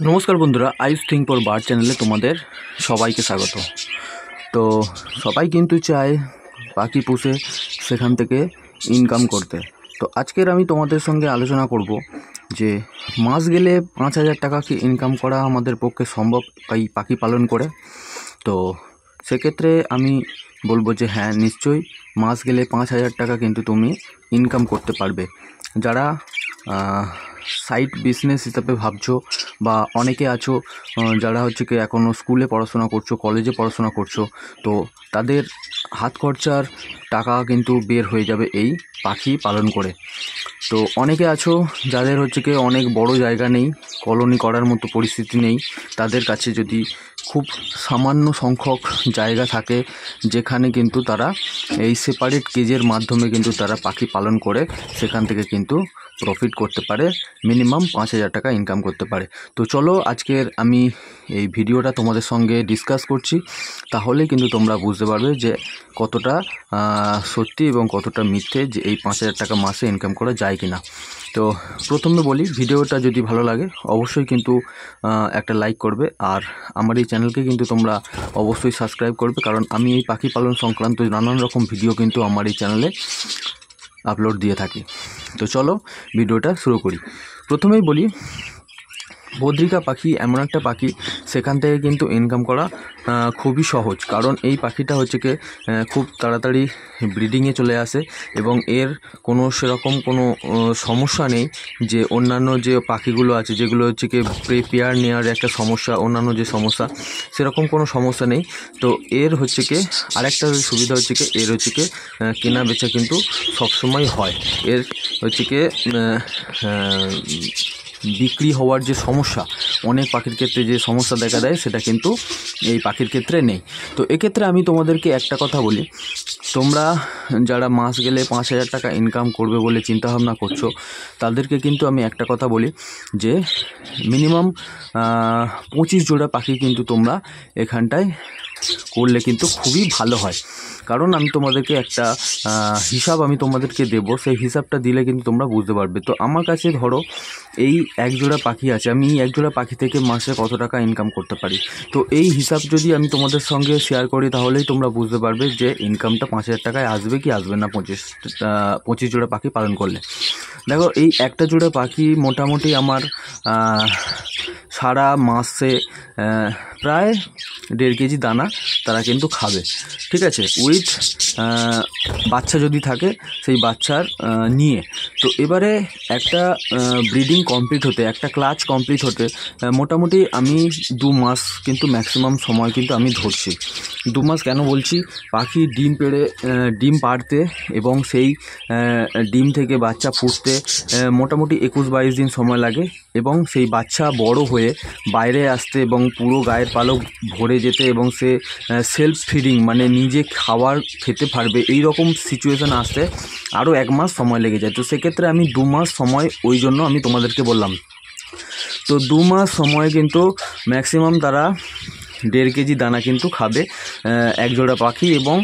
নমস্কার বন্ধুরা, আইস think for bird চ্যানেলে তোমাদের সবাইকে স্বাগত। তো সবাই কিন্তু চায় পাখি পুষে সেখান থেকে ইনকাম করতে। তো আজকের আমি তোমাদের সঙ্গে আলোচনা করব যে মাস গেলে 5,000 টাকা কি ইনকাম করা আমাদের পক্ষে সম্ভব এই পাখি পালন করে। তো সেক্ষেত্রে আমি বলবো যে হ্যাঁ, নিশ্চয়ই মাস গেলে 5,000 টাকা কিন্তু তুমি ইনকাম করতে পারবে। যারা সাইড বিজনেস হিসাবে ভাবছো বা অনেকে আছো যারা হচ্ছে কি এখনও স্কুলে পড়াশোনা করছো, কলেজে পড়াশোনা করছো, তো তাদের হাত খরচার টাকা কিন্তু বের হয়ে যাবে এই পাখি পালন করে। তো অনেকে আছো যাদের হচ্ছে কি অনেক বড় জায়গা নেই, কলোনি করার মতো পরিস্থিতি নেই, তাদের কাছে যদি খুব সামান্য সংখ্যক জায়গা থাকে যেখানে কিন্তু তারা এই সেপারেট কেজের মাধ্যমে কিন্তু তারা পাখি পালন করে সেখান থেকে কিন্তু প্রফিট করতে পারে, মিনিমাম 5,000 টাকা ইনকাম করতে পারে। তো চলো আজকের আমি এই ভিডিওটা তোমাদের সঙ্গে ডিসকাস করছি, তাহলে কিন্তু তোমরা বুঝতে পারবে যে কতটা সত্যি এবং কতটা মিথ্যে যে এই 5,000 টাকা মাসে ইনকাম করা যায় কি না। তো প্রথমে বলি, ভিডিওটা যদি ভালো লাগে অবশ্যই কিন্তু একটা লাইক করবে, আর আমার এই চ্যানেলকে কিন্তু তোমরা অবশ্যই সাবস্ক্রাইব করবে, কারণ আমি এই পাখি পালন সংক্রান্ত নানান রকম ভিডিও কিন্তু আমার এই চ্যানেলে আপলোড দিয়ে থাকি। তো চলো ভিডিওটা শুরু করি। প্রথমেই বলি, বদ্রিকা পাখি এমন একটা পাখি, সেখান থেকে কিন্তু ইনকাম করা খুবই সহজ, কারণ এই পাখিটা হচ্ছে কি খুব তাড়াতাড়ি ব্রিডিংয়ে চলে আসে এবং এর কোনো সেরকম কোনো সমস্যা নেই যে অন্যান্য যে পাখিগুলো আছে যেগুলো হচ্ছে কি পেয়ার নেওয়ার একটা সমস্যা, অন্যান্য যে সমস্যা, সেরকম কোনো সমস্যা নেই। তো এর হচ্ছে কি আরেকটা সুবিধা হচ্ছে কি এর হচ্ছে কি কেনা বেচা কিন্তু সবসময় হয়। এর হচ্ছে কি বিক্রি হওয়ার যে সমস্যা, অনেক পাখির ক্ষেত্রে যে সমস্যা দেখা দেয়, সেটা কিন্তু এই পাখির ক্ষেত্রে নেই। তো এক্ষেত্রে আমি তোমাদেরকে একটা কথা বলি, তোমরা যারা মাস গেলে 5,000 টাকা ইনকাম করবে বলে চিন্তাভাবনা করছো, তাদেরকে কিন্তু আমি একটা কথা বলি যে মিনিমাম 25 জোড়া পাখি কিন্তু তোমরা এখানটায় করলে কিন্তু খুবই ভালো হয়। কারণ আমি তোমাদেরকে একটা হিসাব আমি তোমাদেরকে দেবো, সেই হিসাবটা দিলে কিন্তু তোমরা বুঝতে পারবে। তো আমার কাছে ধরো এই এক জোড়া পাখি আছে, আমি এক জোড়া পাখি থেকে মাসে কত টাকা ইনকাম করতে পারি, তো এই হিসাব যদি আমি তোমাদের সঙ্গে শেয়ার করি তাহলেই তোমরা বুঝতে পারবে যে ইনকামটা 5,000 টাকায় আসবে কি আসবে না 25 জোড়া পাখি পালন করলে। দেখো, এই একটা জোড়া পাখি মোটামুটি আমার সারা মাসে প্রায় 1.5 কেজি দানা তারা কিন্তু খাবে, ঠিক আছে, উইথ বাচ্চা যদি থাকে সেই বাচ্চার নিয়ে। তো এবারে একটা ব্রিডিং কমপ্লিট হতে, একটা ক্লাচ কমপ্লিট হতে মোটামুটি আমি 2 মাস কিন্তু ম্যাক্সিমাম সময় কিন্তু আমি ধরছি। 2 মাস কেন বলছি, পাখি ডিম পাড়তে এবং সেই ডিম থেকে বাচ্চা ফুটতে মোটামুটি 21-22 দিন সময় লাগে, এবং সেই বাচ্চা বড় হয়ে বাইরে আসতে এবং পুরো গায়ের পালক ভরে যেতে এবং সে সেলফ ফিডিং মানে নিজে খাবার খেতে পারবে, এই রকম সিচুয়েশান আসতে আরও 1 মাস সময় লেগে যায়। তো সেক্ষেত্রে আমি 2 মাস সময় ওই জন্য আমি তোমাদেরকে বললাম। তো 2 মাস সময় কিন্তু ম্যাক্সিমাম তারা 1.5 কেজি দানা কিন্তু খাবে এক জোড়া পাখি, এবং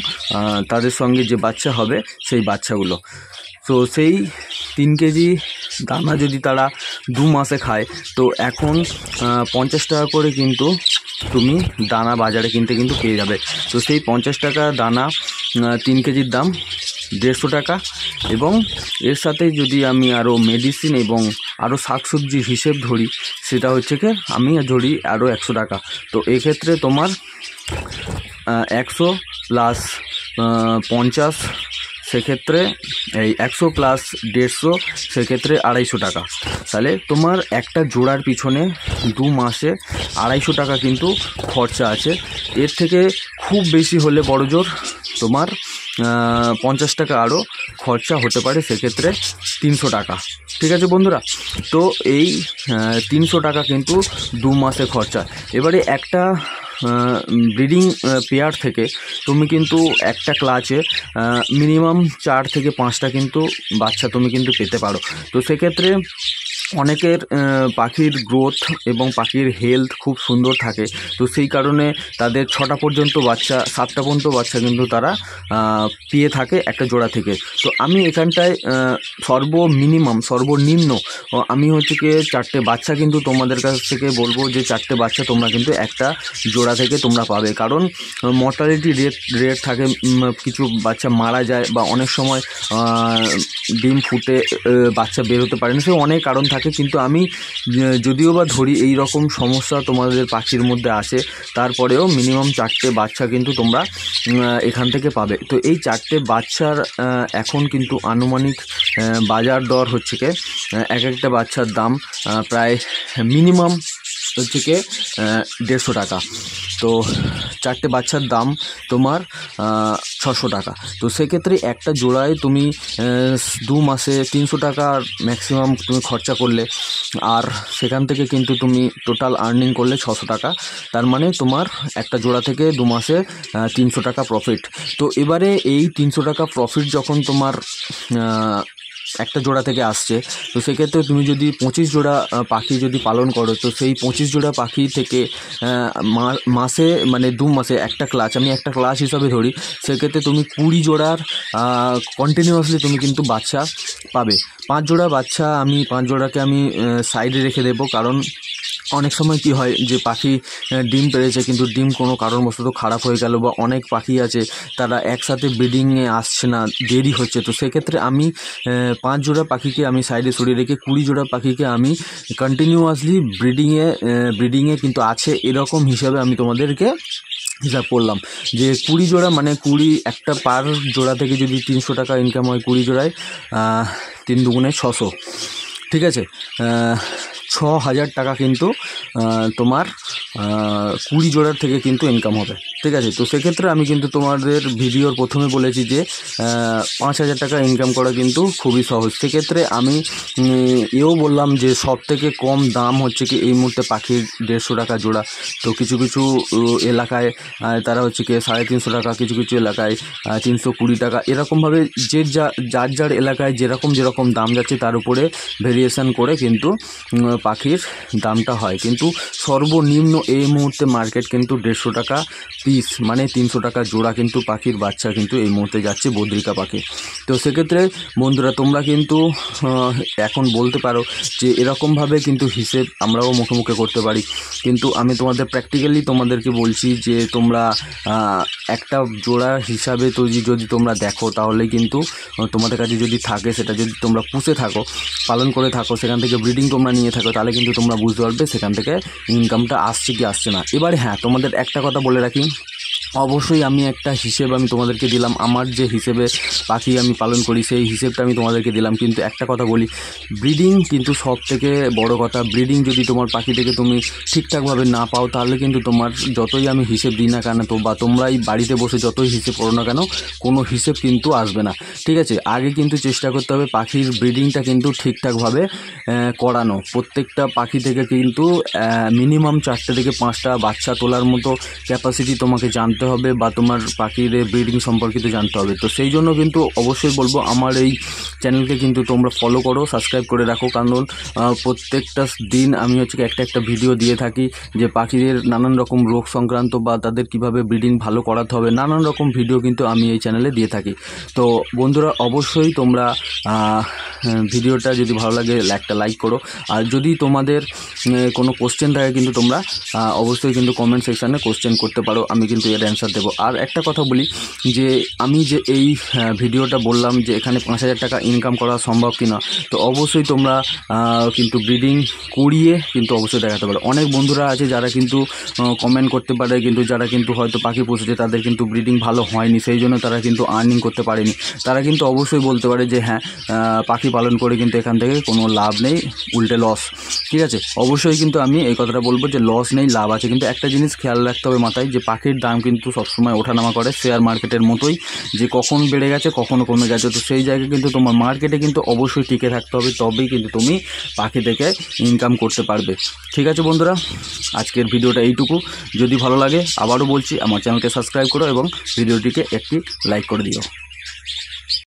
তাদের সঙ্গে যে বাচ্চা হবে সেই বাচ্চাগুলো। তো সেই 3 কেজি দানা যদি তারা 2 মাসে খায়, তো এখন 50 টাকা করে কিন্তু তুমি দানা বাজারে কিনতে কিন্তু পেয়ে যাবে। তো সেই 50 টাকা দানা 3 কেজির দাম 150 টাকা, এবং এর সাথে যদি আমি আরও মেডিসিন এবং আরও শাকসবজির হিসেব ধরি, সেটা হচ্ছে কি আমি ধরি আরও 100 টাকা। তো এক্ষেত্রে তোমার 100 প্লাস 50, সেক্ষেত্রে এই 100 প্লাস 150, সেক্ষেত্রে 250 টাকা। তাহলে তোমার একটা জোড়ার পিছনে 2 মাসে 250 টাকা কিন্তু খরচা আছে। এর থেকে খুব বেশি হলে বড় জোর তোমার 50 টাকা আরও খরচা হতে পারে, সেক্ষেত্রে 300 টাকা। ঠিক আছে বন্ধুরা, তো এই 300 টাকা কিন্তু 2 মাসে খরচা। এবারে একটা ব্রিডিং পেয়ার থেকে তুমি কিন্তু একটা ক্লাচে মিনিমাম 4 থেকে 5টা কিন্তু বাচ্চা তুমি কিন্তু পেতে পারো। তো সেক্ষেত্রে অনেকের পাখির গ্রোথ এবং পাখির হেলথ খুব সুন্দর থাকে, তো সেই কারণে তাদের 6টা পর্যন্ত বাচ্চা 7টা পর্যন্ত বাচ্চা কিন্তু তারা পেয়ে থাকে একটা জোড়া থেকে। তো আমি এখানটায় সর্বনিম্ন আমি হচ্ছে কি 4টে বাচ্চা কিন্তু তোমাদের কাছ থেকে বলবো যে 4টে বাচ্চা তোমরা কিন্তু একটা জোড়া থেকে তোমরা পাবে, কারণ মর্টালিটি রেট থাকে, কিছু বাচ্চা মারা যায় বা অনেক সময় ডিম ফুটে বাচ্চা বেরোতে পারে না, সে অনেক কারণ থাকে। কিন্তু আমি যদিও বা ধরি এই রকম সমস্যা তোমাদের পাখির মধ্যে আসে, তারপরেও মিনিমাম 4টে বাচ্চা কিন্তু তোমরা এখান থেকে পাবে। তো এই 4টে বাচ্চার এখন কিন্তু আনুমানিক বাজার দর হচ্ছে কি এক একটা বাচ্চার দাম প্রায় মিনিমাম হচ্ছে কি 150 টাকা। তো 4টে বাচ্চার দাম তোমার 600 টাকা। তো সেক্ষেত্রে একটা জোড়ায় তুমি 2 মাসে 300 টাকা ম্যাক্সিমাম তুমি খরচা করলে, আর সেখান থেকে কিন্তু তুমি টোটাল আর্নিং করলে 600 টাকা। তার মানে তোমার একটা জোড়া থেকে 2 মাসে 300 টাকা প্রফিট। তো এবারে এই 300 টাকা প্রফিট যখন তোমার একটা জোড়া থেকে আসছে, তো সেক্ষেত্রে তুমি যদি 25 জোড়া পাখি যদি পালন করো, তো সেই 25 জোড়া পাখি থেকে মাসে মানে 2 মাসে একটা ক্লাচ, আমি একটা ক্লাচ হিসাবে ধরি, সেক্ষেত্রে তুমি 20 জোড়ার কন্টিনিউয়াসলি তুমি কিন্তু বাচ্চা পাবে। 5 জোড়া বাচ্চা, আমি 5 জোড়াকে আমি সাইডে রেখে দেবো, কারণ অনেক সময় কি হয় যে পাখি ডিম পেড়েছে কিন্তু ডিম কোনো কারণবশত খারাপ হয়ে গেল, বা অনেক পাখি আছে তারা একসাথে ব্রিডিংয়ে আসছে না, দেরি হচ্ছে। তো সেক্ষেত্রে আমি 5 জোড়া পাখিকে আমি সাইডে সরিয়ে রেখে 20 জোড়া পাখিকে আমি কন্টিনিউয়াসলি ব্রিডিংয়ে কিন্তু আছে এরকম হিসাবে আমি তোমাদেরকে হিসাব করলাম যে 20 জোড়া মানে 20 একটা পার জোড়া থেকে যদি 300 টাকা ইনকাম হয়, 20 জোড়ায় 3 দুগুণে 600, ঠিক আছে, 6000 টাকা কিন্তু তোমার 20 জোড়ার থেকে কিন্তু ইনকাম হবে, ঠিক আছে। তো সেক্ষেত্রে আমি কিন্তু তোমাদের ভিডিওর প্রথমে বলেছি যে 5000 টাকা ইনকাম করা কিন্তু খুবই সহজ। সেক্ষেত্রে আমি এও বললাম যে সব থেকে কম দাম হচ্ছে কি এই মুহূর্তে পাখির 150 টাকা জোড়া। তো কিছু কিছু এলাকায় তারা হচ্ছে কি 350 টাকা, কিছু কিছু এলাকায় 320 টাকা, এরকমভাবে যার এলাকায় যেরকম দাম যাচ্ছে তার উপরে ভেরিয়েশন করে কিন্তু পাখির দামটা হয়। কিন্তু সর্বনিম্ন এই মুহূর্তে মার্কেট কিন্তু 150 টাকা পিস মানে 300 টাকা জোড়া কিন্তু পাখির বাচ্চা কিন্তু এই মুহূর্তে যাচ্ছে বদ্রিকা পাখি। তো সেক্ষেত্রে বন্ধুরা তোমরা কিন্তু এখন বলতে পারো যে এরকমভাবে কিন্তু হিসেব আমরাও মুখে করতে পারি, কিন্তু আমি তোমাদের প্র্যাকটিক্যালি তোমাদেরকে বলছি যে তোমরা একটা জোড়া হিসাবে তো যদি তোমরা দেখো, তাহলে কিন্তু তোমাদের কাছে যদি থাকে, সেটা যদি তোমরা পুষে থাকো, পালন করে থাকো, সেখান থেকে ব্রিডিং তোমরা নিয়ে থাকো, তাহলে কিন্তু তোমরা বুঝতে পারবে সেখান থেকে ইনকামটা আসছে কি আসছে না। এবারে হ্যাঁ, তোমাদের একটা কথা বলে রাখি, অবশ্যই আমি একটা হিসেব আমি তোমাদেরকে দিলাম, আমার যে হিসেবে পাখি আমি পালন করি সেই হিসেবটা আমি তোমাদেরকে দিলাম। কিন্তু একটা কথা বলি, ব্রিডিং কিন্তু সব থেকে বড় কথা। ব্রিডিং যদি তোমার পাখি থেকে তুমি ঠিকঠাকভাবে না পাও, তাহলে কিন্তু তোমার যতই আমি হিসেব দিই না কেন, তো বা তোমরাই বাড়িতে বসে যতই হিসেব করো না কেন, কোনো হিসেব কিন্তু আসবে না, ঠিক আছে। আগে কিন্তু চেষ্টা করতে হবে পাখির ব্রিডিংটা কিন্তু ঠিকঠাকভাবে করানো। প্রত্যেকটা পাখি থেকে কিন্তু মিনিমাম 4টে থেকে 5টা বাচ্চা তোলার মতো ক্যাপাসিটি তোমাকে জানতে হবে, বা তোমার পাখির ব্রিডিং সম্পর্কিত জানতে হবে। তো সেই জন্য কিন্তু অবশ্যই বলবো আমার এই চ্যানেলকে কিন্তু তোমরা ফলো করো, সাবস্ক্রাইব করে রাখো, কারণ প্রত্যেকটা দিন আমি হচ্ছে একটা ভিডিও দিয়ে থাকি যে পাখিদের নানান রকম রোগ সংক্রান্ত বা তাদের কিভাবে ব্রিডিং ভালো করাতে হবে, নানান রকম ভিডিও কিন্তু আমি এই চ্যানেলে দিয়ে থাকি। তো বন্ধুরা অবশ্যই তোমরা ভিডিওটা যদি ভালো লাগে একটা লাইক করো, আর যদি তোমাদের কোনো কোশ্চেন থাকে কিন্তু তোমরা অবশ্যই কিন্তু কমেন্ট সেকশানে কোশ্চেন করতে পারো, আমি কিন্তু এর অ্যান্সার দেবো। আর একটা কথা বলি যে আমি যে এই ভিডিওটা বললাম যে এখানে 5000 টাকা ইনকাম করা সম্ভব কিনা, তো অবশ্যই তোমরা কিন্তু ব্রিডিং করিয়ে কিন্তু অবশ্যই দেখাতে পারো। অনেক বন্ধুরা আছে যারা কিন্তু কমেন্ট করতে পারে, কিন্তু যারা কিন্তু হয়তো পাখি পুষেছে তাদের কিন্তু ব্রিডিং ভালো হয়নি, সেই জন্য তারা কিন্তু আর্নিং করতে পারেনি। তারা কিন্তু অবশ্যই বলতে পারে যে হ্যাঁ পাখি পালন করে কিন্তু এখান থেকে কোনো লাভ নেই, উল্টে লস, ঠিক আছে। অবশ্যই কিন্তু আমি এই কথাটা বলবো যে লস নেই, লাভ আছে। কিন্তু একটা জিনিস খেয়াল রাখতে হবে মাথায়, যে পাখির দাম কিন্তু সবসময় ওঠানামা করে, শেয়ার মার্কেটের মতোই, যে কখন বেড়ে গেছে কখনো কমে গেছে। তো সেই জায়গায় কিন্তু তোমার মার্কেটে কিন্তু অবশ্যই টিকে থাকতে হবে, তবেই কিন্তু তুমি পাখি থেকে ইনকাম করতে পারবে, ঠিক আছে বন্ধুরা। আজকের ভিডিওটা এইটুকু। যদি ভালো লাগে আবারও বলছি আমার চ্যানেলকে সাবস্ক্রাইব করো এবং ভিডিওটিকে একটি লাইক করে দিও।